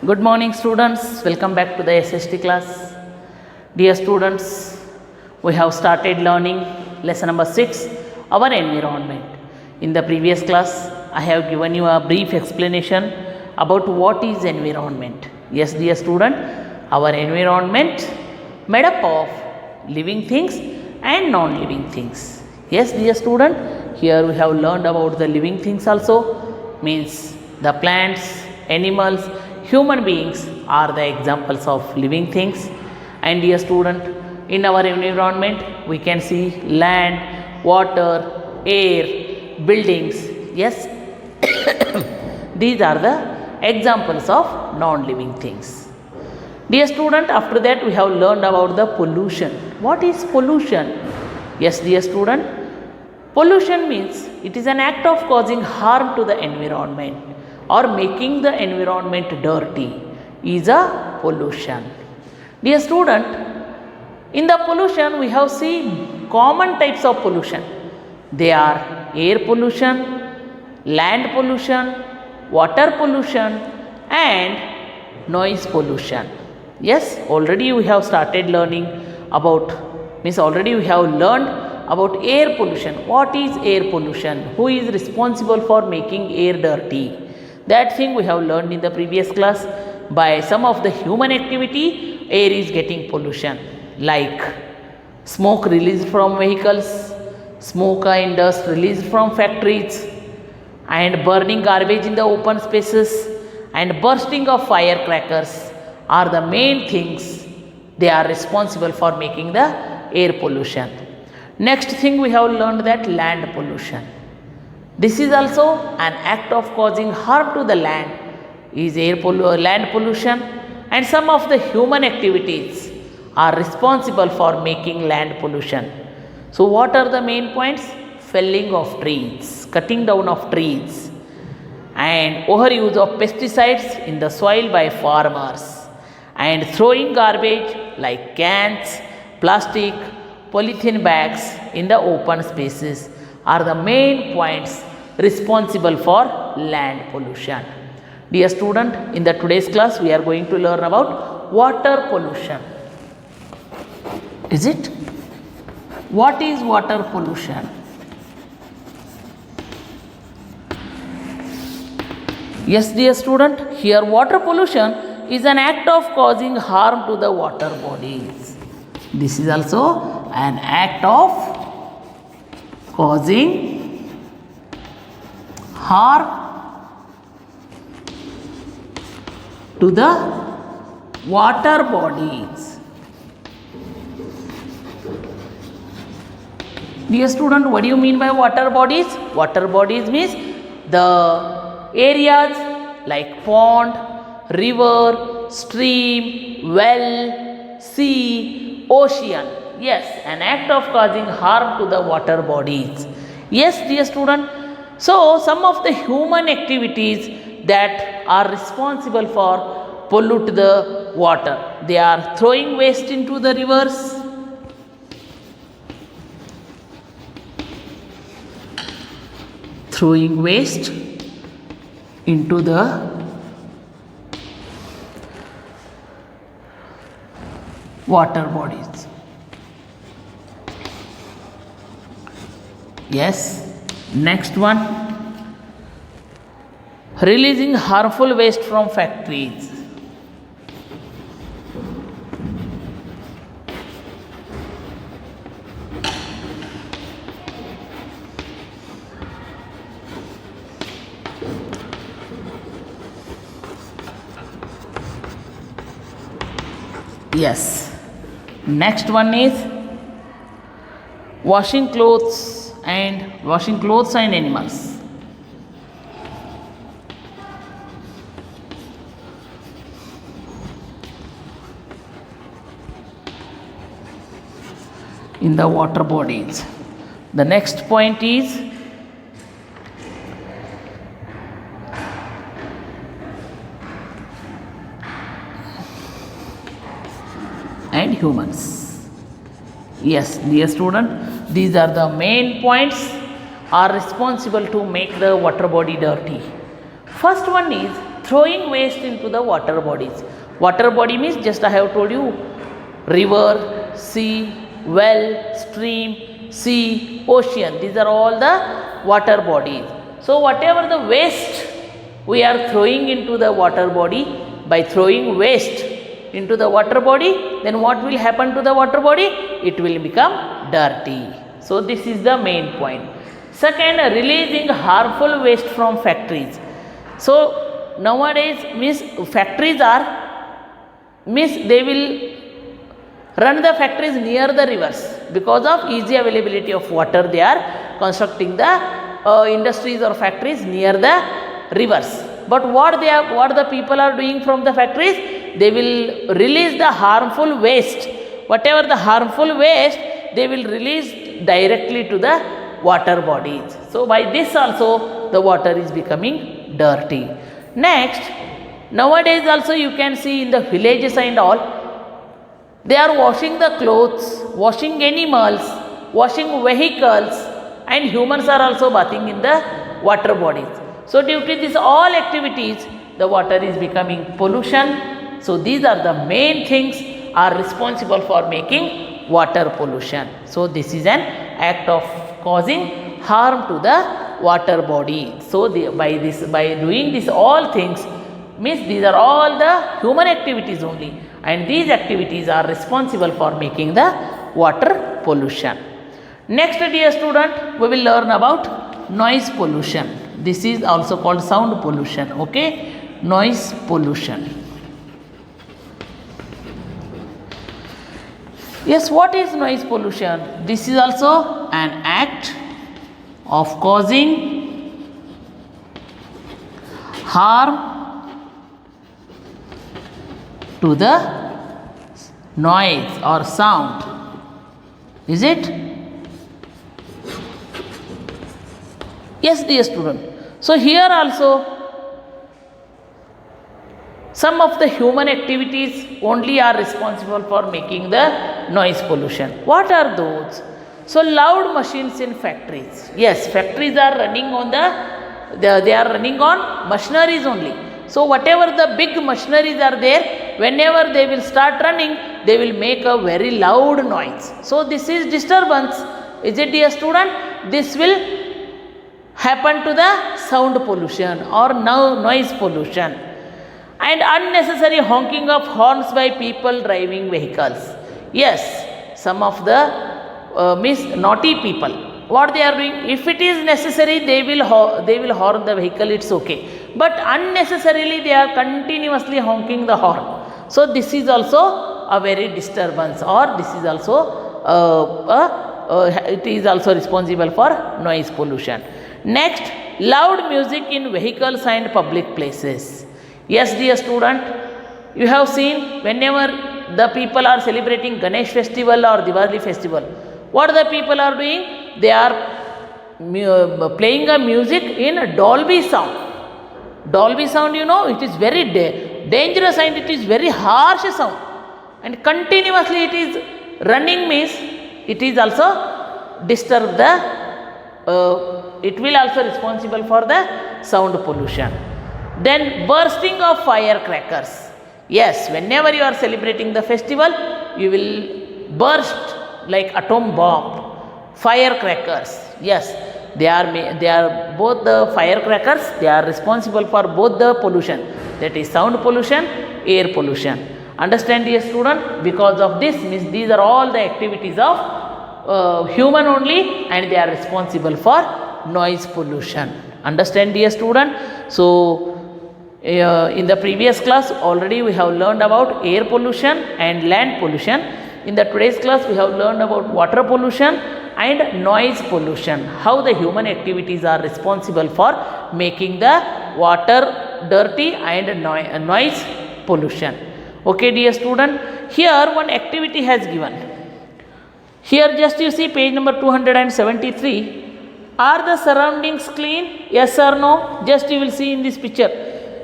Good morning, students. Welcome back to the SST class. Dear students, we have started learning lesson number 6, our environment. In the previous class, I have given you a brief explanation about what is environment. Yes, dear student, our environment made up of living things and non-living things. Yes, dear student, here we have learned about the living things also, means the plants, animals, human beings are the examples of living things. And dear student, in our environment we can see land, water, air, buildings. Yes, these are the examples of non-living things. Dear student, after that we have learned about the pollution. What is pollution? Yes, dear student, pollution means it is an act of causing harm to the environment or making the environment dirty is a pollution. Dear student, in the pollution we have seen common types of pollution. They are air pollution, land pollution, water pollution and noise pollution. Yes, already we have started learning about, means already we have learned about air pollution. What is air pollution? Who is responsible for making air dirty? That thing we have learned in the previous class. By some of the human activity, air is getting pollution, like smoke released from vehicles, smoke and dust released from factories, and burning garbage in the open spaces, and bursting of firecrackers are the main things. They are responsible for making the air pollution. Next thing we have learned that land pollution. This is also an act of causing harm to the land is land pollution, and some of the human activities are responsible for making land pollution. So what are the main points? Felling of trees, cutting down of trees, and overuse of pesticides in the soil by farmers, and throwing garbage like cans, plastic, polythene bags in the open spaces are the main points responsible for land pollution. Dear student, in the today's class we are going to learn about water pollution. Is it? What is water pollution? Yes, dear student, here water pollution is an act of causing harm to the water bodies. This is also an act of causing harm to the water bodies. Dear student, what do you mean by water bodies? Water bodies means the areas like pond, river, stream, well, sea, ocean. Yes, an act of causing harm to the water bodies. Yes, dear student. So, some of the human activities that are responsible for pollute the water. They are throwing waste into the rivers, throwing waste into the water bodies. Yes. Next one, releasing harmful waste from factories. Yes. Next one is washing clothes and animals. In the water bodies. The next point is and humans. Yes, dear student, these are the main points are responsible to make the water body dirty. First one is throwing waste into the water bodies. Water body means, just I have told you, river, sea, well, stream, sea, ocean. These are all the water bodies. So whatever the waste we are throwing into the water body, by throwing waste into the water body, then what will happen to the water body? It will become dirty. So this is the main point. Second, releasing harmful waste from factories. So nowadays means factories are, means they will run the factories near the rivers. Because of easy availability of water, they are constructing the industries or factories near the rivers. But what the people are doing from the factories? They will release the harmful waste. Whatever the harmful waste, they will release directly to the water bodies. So by this also the water is becoming dirty. Next, nowadays also you can see in the villages and all, they are washing the clothes, washing animals, washing vehicles, and humans are also bathing in the water bodies. So due to these all activities, the water is becoming pollution. So these are the main things are responsible for making water pollution. So this is an act of causing harm to the water body. So by doing this all things, means these are all the human activities only, and these activities are responsible for making the water pollution. Next, dear student, we will learn about noise pollution. This is also called sound pollution. Okay, noise pollution. Yes, what is noise pollution? This is also an act of causing harm to the noise or sound. Is it? Yes, dear student. So here also some of the human activities only are responsible for making the noise pollution. What are those? So loud machines in factories. Yes, factories are running on they are running on machineries only. So whatever the big machineries are there, whenever they will start running, they will make a very loud noise. So this is disturbance. Is it, dear student? This will happen to the sound pollution or noise pollution. And unnecessary honking of horns by people driving vehicles. Yes, some of the naughty people, what they are doing, if it is necessary, they will horn the vehicle, it's okay. But unnecessarily they are continuously honking the horn. So this is also a very disturbance, or this is also it is also responsible for noise pollution. Next, loud music in vehicles and public places. Yes, dear student, you have seen whenever the people are celebrating Ganesh festival or Diwali festival, what the people are doing? They are playing a music in Dolby sound. Dolby sound, you know, it is very dangerous and it is very harsh sound. And continuously it is running means it is also disturb the, it will also responsible for the sound pollution. Then bursting of firecrackers. Yes, whenever you are celebrating the festival, you will burst like atom bomb, firecrackers. Yes, they are both the firecrackers, they are responsible for both the pollution, that is sound pollution, air pollution. Understand, dear student? Because of this means these are all the activities of human only, and they are responsible for noise pollution. Understand, dear student? So in the previous class already we have learned about air pollution and land pollution. In the today's class we have learned about water pollution and noise pollution, how the human activities are responsible for making the water dirty and noise pollution. Okay, dear student, here one activity has given. Here just you see page number 273. Are the surroundings clean? Yes or no? Just you will see in this picture.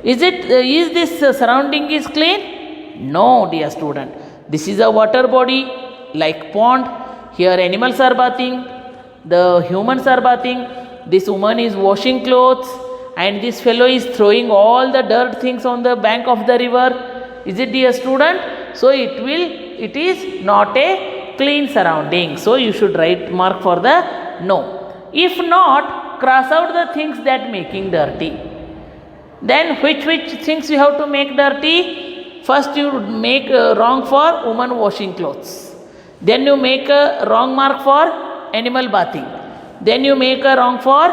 Is this surrounding is clean? No, dear student. This is a water body like pond. Here animals are bathing, the humans are bathing. This woman is washing clothes and this fellow is throwing all the dirt things on the bank of the river. Is it, dear student? So it is not a clean surrounding. So you should write mark for the no. If not, cross out the things that making dirty. Then which things you have to make dirty? First you make wrong for woman washing clothes. Then you make a wrong mark for animal bathing. Then you make a wrong for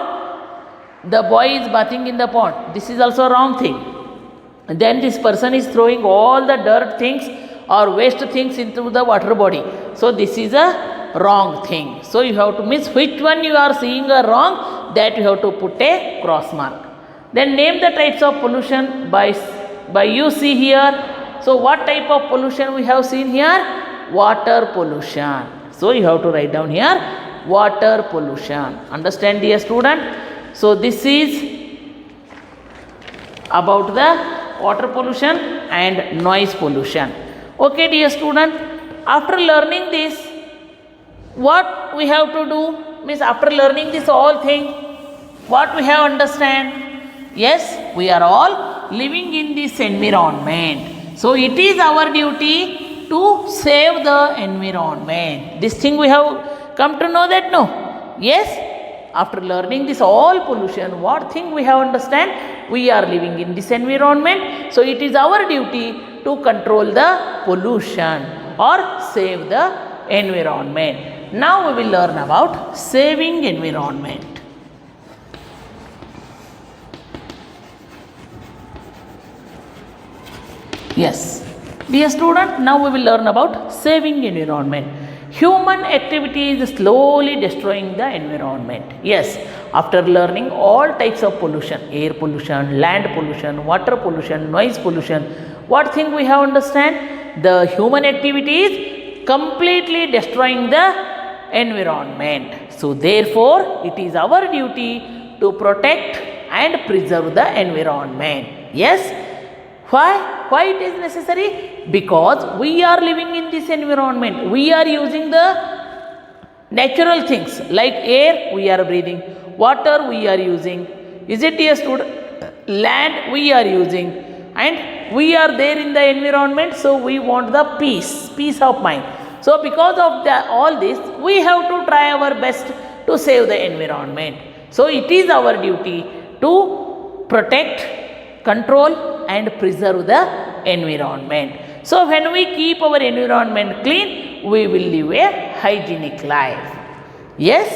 the boy is bathing in the pond. This is also a wrong thing. And then this person is throwing all the dirt things or waste things into the water body. So this is a wrong thing. So you have to miss which one you are seeing a wrong, that you have to put a cross mark. Then name the types of pollution by you see here. So what type of pollution we have seen here? Water pollution. So you have to write down here water pollution. Understand, dear student? So this is about the water pollution and noise pollution. Okay, dear student, after learning this, what we have to do? Means after learning this all thing, what we have understand? Yes, we are all living in this environment. So it is our duty to save the environment. This thing we have come to know that, no? Yes, after learning this all pollution, what thing we have understand? We are living in this environment. So it is our duty to control the pollution or save the environment. Now we will learn about saving environment. Yes, dear student, now we will learn about saving environment. Human activity is slowly destroying the environment. Yes, after learning all types of pollution, air pollution, land pollution, water pollution, noise pollution, what thing we have understand? The human activity is completely destroying the environment. So therefore, it is our duty to protect and preserve the environment. Yes. Why? Why it is necessary? Because we are living in this environment. We are using the natural things like air we are breathing, water we are using. Is it, dear student? Land we are using, and we are there in the environment. So we want the peace of mind. So because of all this, we have to try our best to save the environment. So it is our duty to protect, control and preserve the environment. So when we keep our environment clean, we will live a hygienic life. Yes,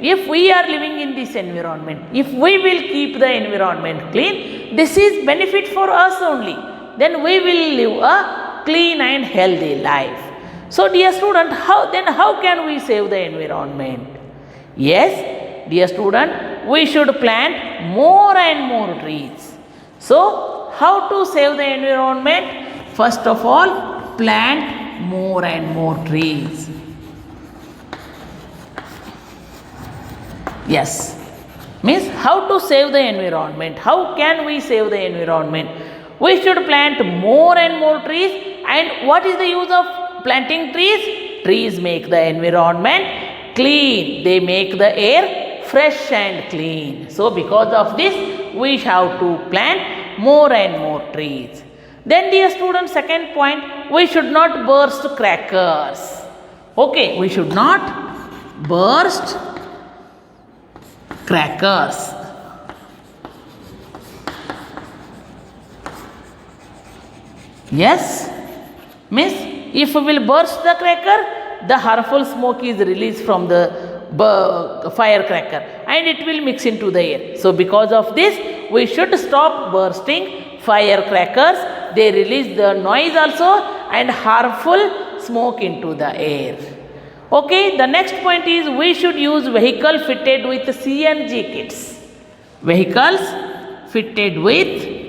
if we are living in this environment, if we will keep the environment clean, this is benefit for us only. Then we will live a clean and healthy life. So dear student, how can we save the environment? Yes, dear student, we should plant more and more trees. So how to save the environment? First of all, plant more and more trees. Yes, means how to save the environment. How can we save the environment? We should plant more and more trees. And what is the use of planting trees? Trees make the environment clean. They make the air fresh and clean. So because of this, we have to plant more and more trees. Then dear students, second point, we should not burst crackers. Okay, we should not burst crackers. Yes, means if we will burst the cracker, the harmful smoke is released from the firecracker and it will mix into the air. So because of this, we should stop bursting firecrackers. They release the noise also and harmful smoke into the air. Okay, the next point is we should use vehicle fitted with CNG kits. Vehicles fitted with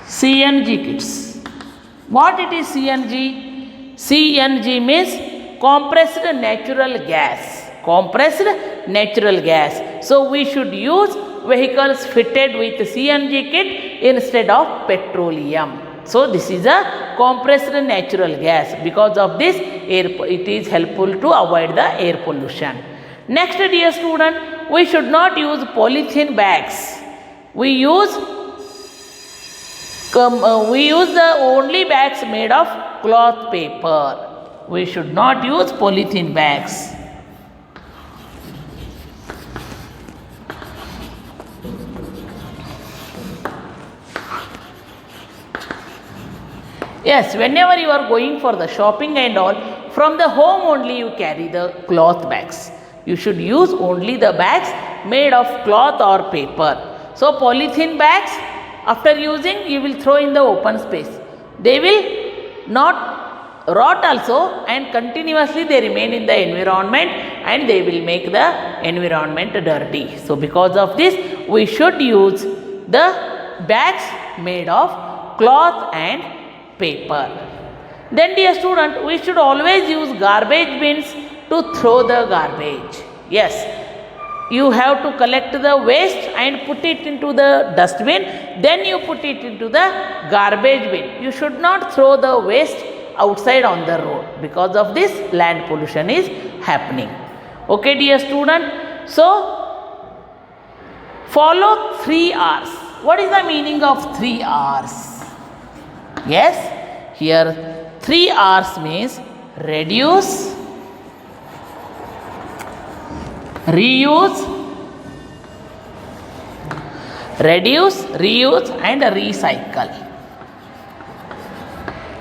CNG kits. What it is CNG? CNG means compressed natural gas. Compressed natural gas. So we should use vehicles fitted with CNG kit instead of petroleum. So this is a compressed natural gas. Because of this, it is helpful to avoid the air pollution. Next, dear student, we should not use polythene bags. We use the only bags made of cloth paper. We should not use polythene bags. Yes, whenever you are going for the shopping and all, from the home only you carry the cloth bags. You should use only the bags made of cloth or paper. So polythene bags, after using, you will throw in the open space. They will not rot also, and continuously they remain in the environment and they will make the environment dirty. So because of this, we should use the bags made of cloth and paper. Then dear student, we should always use garbage bins to throw the garbage. Yes, you have to collect the waste and put it into the dustbin, then you put it into the garbage bin. You should not throw the waste outside on the road. Because of this, land pollution is happening. Okay dear student, so follow 3 R's. What is the meaning of 3 R's? Yes, here 3 R's means reduce, reuse, reuse and recycle.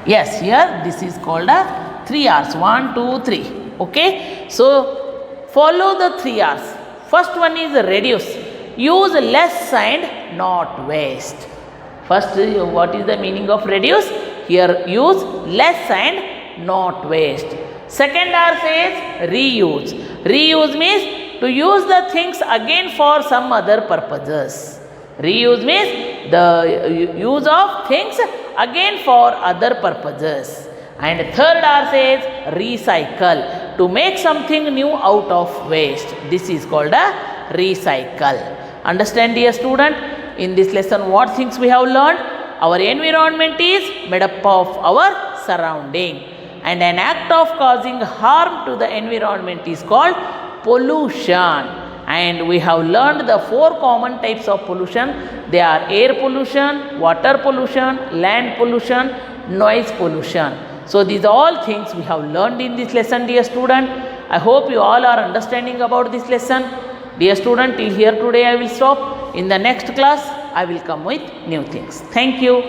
Yes, here this is called a 3 R's. 1, 2, 3. Okay, so follow the 3 R's. First one is reduce. Use less and not waste. First, what is the meaning of reduce? Here, use less and not waste. Second R says reuse. Reuse means to use the things again for some other purposes. Reuse means the use of things again for other purposes. And third R says recycle. To make something new out of waste. This is called a recycle. Understand dear student? In this lesson, what things we have learned? Our environment is made up of our surrounding, and an act of causing harm to the environment is called pollution. And we have learned the 4 common types of pollution. They are air pollution, water pollution, land pollution, noise pollution. So these are all things we have learned in this lesson, dear student. I hope you all are understanding about this lesson. Dear student, till here today I will stop. In the next class, I will come with new things. Thank you.